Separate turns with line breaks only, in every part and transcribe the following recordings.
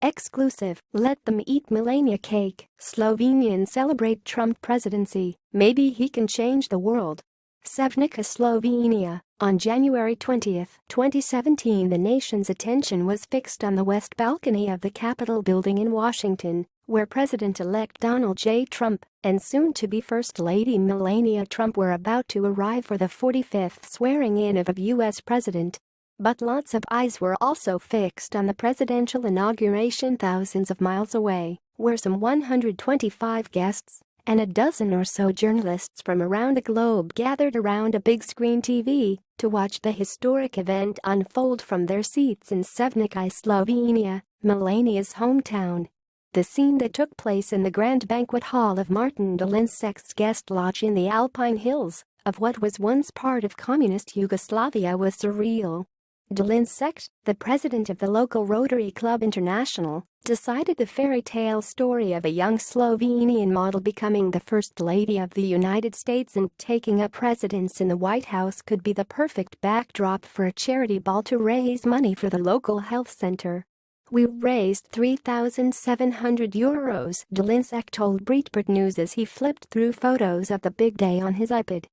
Exclusive, let them eat Melania cake. Slovenians celebrate Trump presidency. Maybe he can change the world. Sevnica, Slovenia. On January 20, 2017, the nation's attention was fixed on the West balcony of the Capitol building in Washington, where President-elect Donald J. Trump and soon-to-be First Lady Melania Trump were about to arrive for the 45th swearing-in of a U.S. president. But lots of eyes were also fixed on the presidential inauguration thousands of miles away, where some 125 guests and a dozen or so journalists from around the globe gathered around a big screen TV to watch the historic event unfold from their seats in Sevnica, Slovenia, Melania's hometown. The scene that took place in the Grand Banquet Hall of Martin Dolinsec's guest lodge in the Alpine Hills of what was once part of communist Yugoslavia was surreal. Dolinsek, the president of the local Rotary Club International, decided the fairy tale story of a young Slovenian model becoming the First Lady of the United States and taking up residence in the White House could be the perfect backdrop for a charity ball to raise money for the local health center. "We raised €3,700, Dolinsek told Breitbart News as he flipped through photos of the big day on his iPad.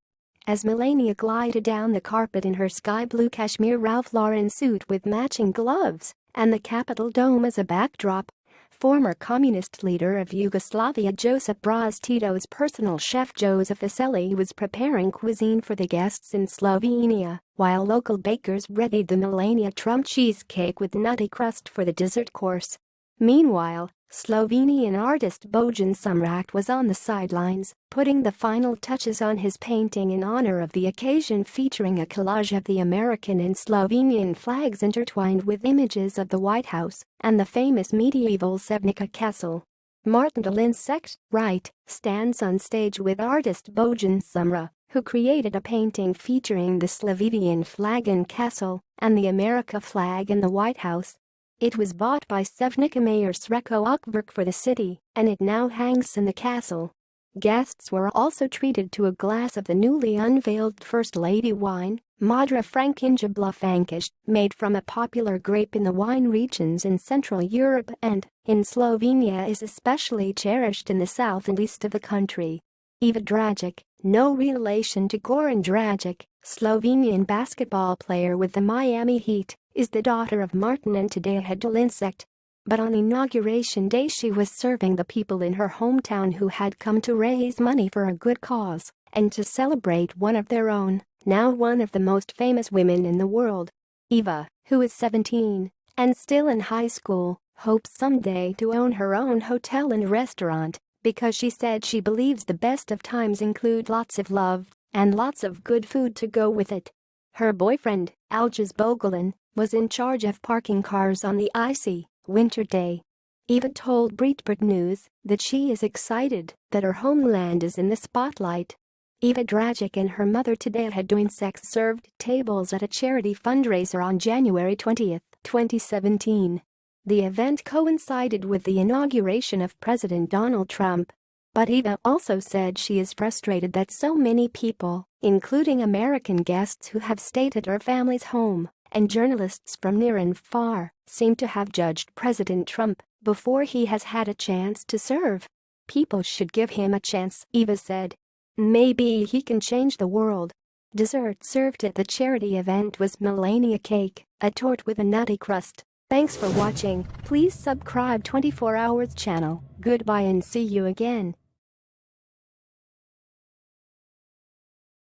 As Melania glided down the carpet in her sky-blue cashmere Ralph Lauren suit with matching gloves and the Capitol dome as a backdrop, former communist leader of Yugoslavia Josip Broz Tito's personal chef Joseph Aselli was preparing cuisine for the guests in Slovenia, while local bakers readied the Melania Trump cheesecake with nutty crust for the dessert course. Meanwhile, Slovenian artist Bojan Sumrak was on the sidelines, putting the final touches on his painting in honor of the occasion, featuring a collage of the American and Slovenian flags intertwined with images of the White House and the famous medieval Sevnica castle. Martin Dolinsek, right, stands on stage with artist Bojan Sumrak, who created a painting featuring the Slovenian flag and castle and the America flag in the White House. It was bought by Sevnica Mayor Srečko Ukverk for the city, and it now hangs in the castle. Guests were also treated to a glass of the newly unveiled First Lady wine, Modra Frankinja Blufankish, made from a popular grape in the wine regions in Central Europe and, in Slovenia, is especially cherished in the south and east of the country. Iva Dragic, no relation to Goran Dragic, Slovenian basketball player with the Miami Heat, is the daughter of Martin and Tadea Dolinsek. But on Inauguration Day she was serving the people in her hometown who had come to raise money for a good cause and to celebrate one of their own, now one of the most famous women in the world. Eva, who is 17 and still in high school, hopes someday to own her own hotel and restaurant because she said she believes the best of times include lots of love and lots of good food to go with it. Her boyfriend, Aljas Bogolan, was in charge of parking cars on the icy, winter day. Eva told Breitbart News that she is excited that her homeland is in the spotlight. Eva Dragic and her mother Tadea Dolinsek served tables at a charity fundraiser on January 20, 2017. The event coincided with the inauguration of President Donald Trump. But Eva also said she is frustrated that so many people, including American guests who have stayed at her family's home, and journalists from near and far, seem to have judged President Trump before he has had a chance to serve. "People should give him a chance," Eva said. "Maybe he can change the world." Dessert served at the charity event was Melania cake, a torte with a nutty crust. Thanks for watching. Please subscribe 24 Hours channel. Goodbye and see you again.